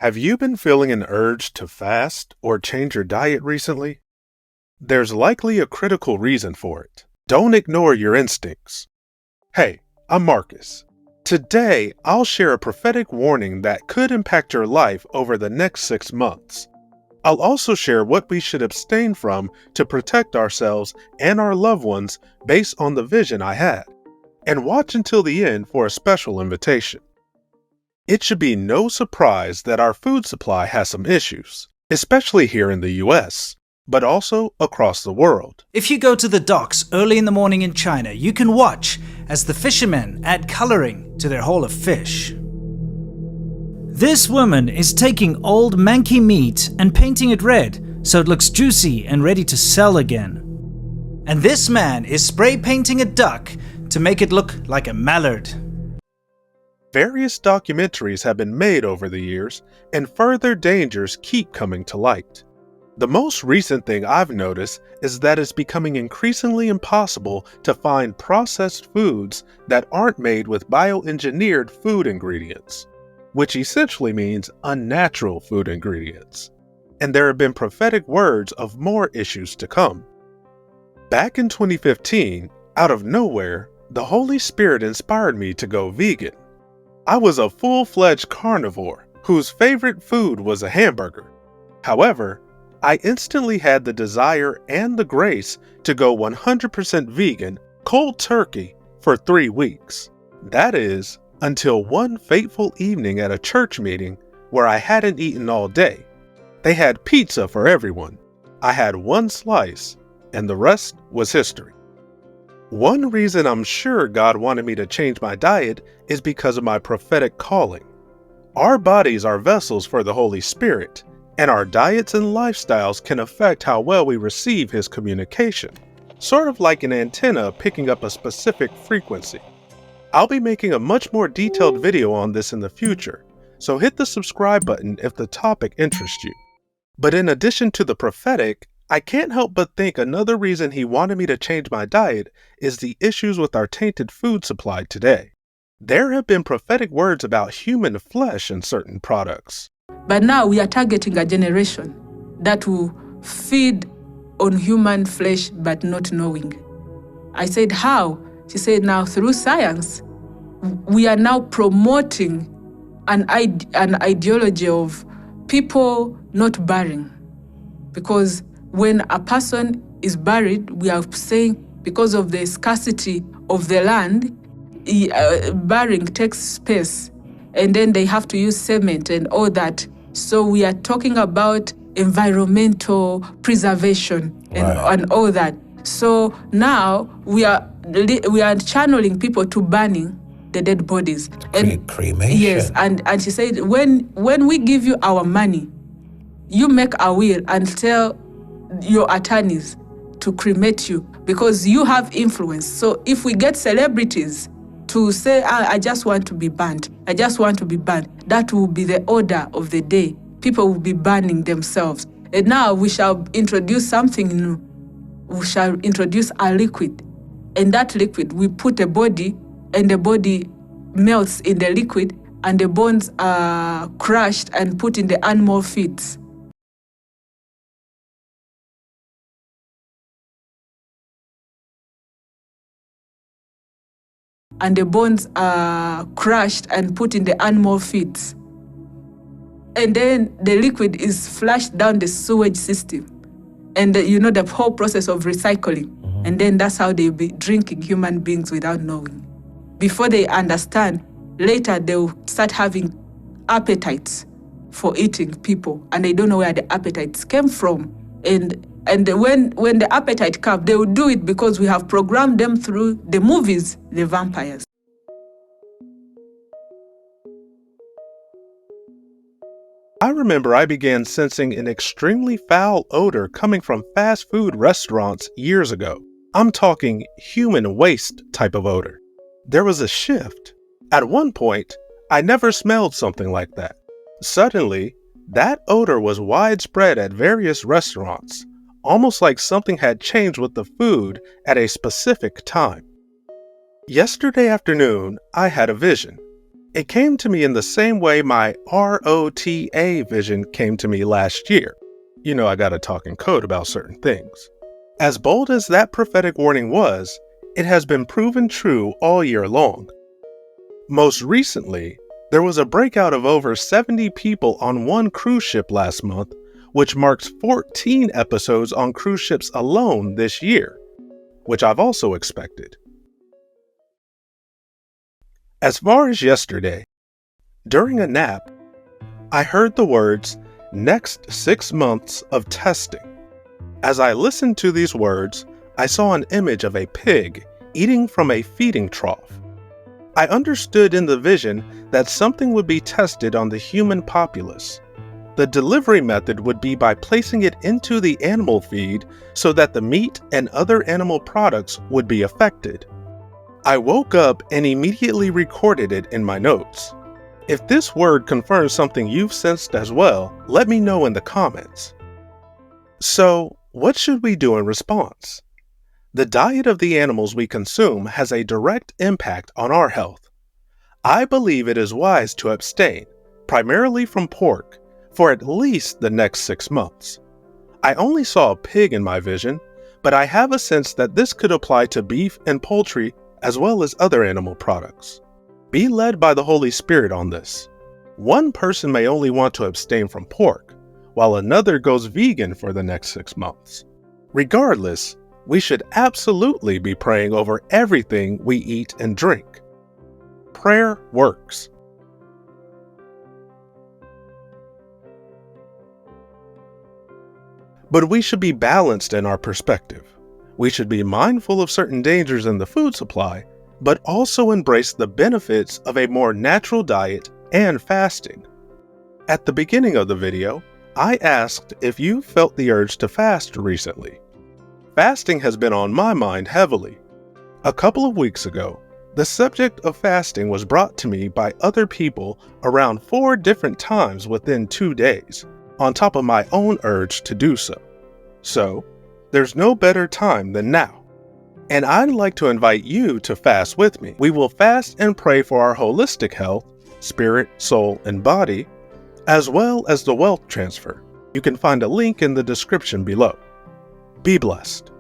Have you been feeling an urge to fast or change your diet recently? There's likely a critical reason for it. Don't ignore your instincts. Hey, I'm Marcus. Today, I'll share a prophetic warning that could impact your life over the next 6 months. I'll also share what we should abstain from to protect ourselves and our loved ones based on the vision I had. And watch until the end for a special invitation. It should be no surprise that our food supply has some issues, especially here in the US, but also across the world. If you go to the docks early in the morning in China, you can watch as the fishermen add coloring to their haul of fish. This woman is taking old manky meat and painting it red so it looks juicy and ready to sell again. And this man is spray painting a duck to make it look like a mallard. Various documentaries have been made over the years, and further dangers keep coming to light. The most recent thing I've noticed is that it's becoming increasingly impossible to find processed foods that aren't made with bioengineered food ingredients, which essentially means unnatural food ingredients. And there have been prophetic words of more issues to come. Back in 2015, out of nowhere, the Holy Spirit inspired me to go vegan. I was a full-fledged carnivore whose favorite food was a hamburger. However, I instantly had the desire and the grace to go 100% vegan, cold turkey, for 3 weeks. That is, until one fateful evening at a church meeting where I hadn't eaten all day. They had pizza for everyone. I had one slice, and the rest was history. One reason I'm sure God wanted me to change my diet is because of my prophetic calling. Our bodies are vessels for the Holy Spirit, and our diets and lifestyles can affect how well we receive His communication, sort of like an antenna picking up a specific frequency. I'll be making a much more detailed video on this in the future, so hit the subscribe button if the topic interests you. But in addition to the prophetic, I can't help but think another reason He wanted me to change my diet is the issues with our tainted food supply today. There have been prophetic words about human flesh in certain products. But now we are targeting a generation that will feed on human flesh but not knowing. I said, how? She said, now through science, we are now promoting an ideology of people not burying. Because when a person is buried, we are saying because of the scarcity of the land, burying takes space, and then they have to use cement and all that. So we are talking about environmental preservation and all that. So now we are channeling people to burning the dead bodies. And cremation. Yes, and she said, when we give you our money, you make a will and tell your attorneys to cremate you because you have influence. So if we get celebrities to say, I just want to be burned, I just want to be burned, that will be the order of the day. People will be burning themselves. And now we shall introduce something new. We shall introduce a liquid. And that liquid, we put a body, and the body melts in the liquid, and the bones are crushed and put in the animal feeds. And the bones are crushed and put in the animal feeds. And then the liquid is flushed down the sewage system. And the whole process of recycling. Mm-hmm. And then that's how they'll be drinking human beings without knowing. Before they understand, later they'll start having appetites for eating people. And they don't know where the appetites came from. And when the appetite comes, they will do it because we have programmed them through the movies, the vampires. I remember I began sensing an extremely foul odor coming from fast food restaurants years ago. I'm talking human waste type of odor. There was a shift. At one point, I never smelled something like that. Suddenly, that odor was widespread at various restaurants, almost like something had changed with the food at a specific time. Yesterday afternoon, I had a vision. It came to me in the same way my ROTA vision came to me last year. You know, I gotta talk in code about certain things. As bold as that prophetic warning was, it has been proven true all year long. Most recently, there was a breakout of over 70 people on one cruise ship last month, which marks 14 episodes on cruise ships alone this year, which I've also expected. As far as yesterday, during a nap, I heard the words, "next 6 months of testing." As I listened to these words, I saw an image of a pig eating from a feeding trough. I understood in the vision that something would be tested on the human populace. The delivery method would be by placing it into the animal feed so that the meat and other animal products would be affected. I woke up and immediately recorded it in my notes. If this word confirms something you've sensed as well, let me know in the comments. So, what should we do in response? The diet of the animals we consume has a direct impact on our health. I believe it is wise to abstain, primarily from pork, for at least the next 6 months. I only saw a pig in my vision, but I have a sense that this could apply to beef and poultry as well as other animal products. Be led by the Holy Spirit on this. One person may only want to abstain from pork, while another goes vegan for the next 6 months. Regardless, we should absolutely be praying over everything we eat and drink. Prayer works. But we should be balanced in our perspective. We should be mindful of certain dangers in the food supply, but also embrace the benefits of a more natural diet and fasting. At the beginning of the video, I asked if you felt the urge to fast recently. Fasting has been on my mind heavily. A couple of weeks ago, the subject of fasting was brought to me by other people around 4 different times within 2 days, on top of my own urge to do so. So, there's no better time than now. And I'd like to invite you to fast with me. We will fast and pray for our holistic health, spirit, soul, and body, as well as the wealth transfer. You can find a link in the description below. Be blessed.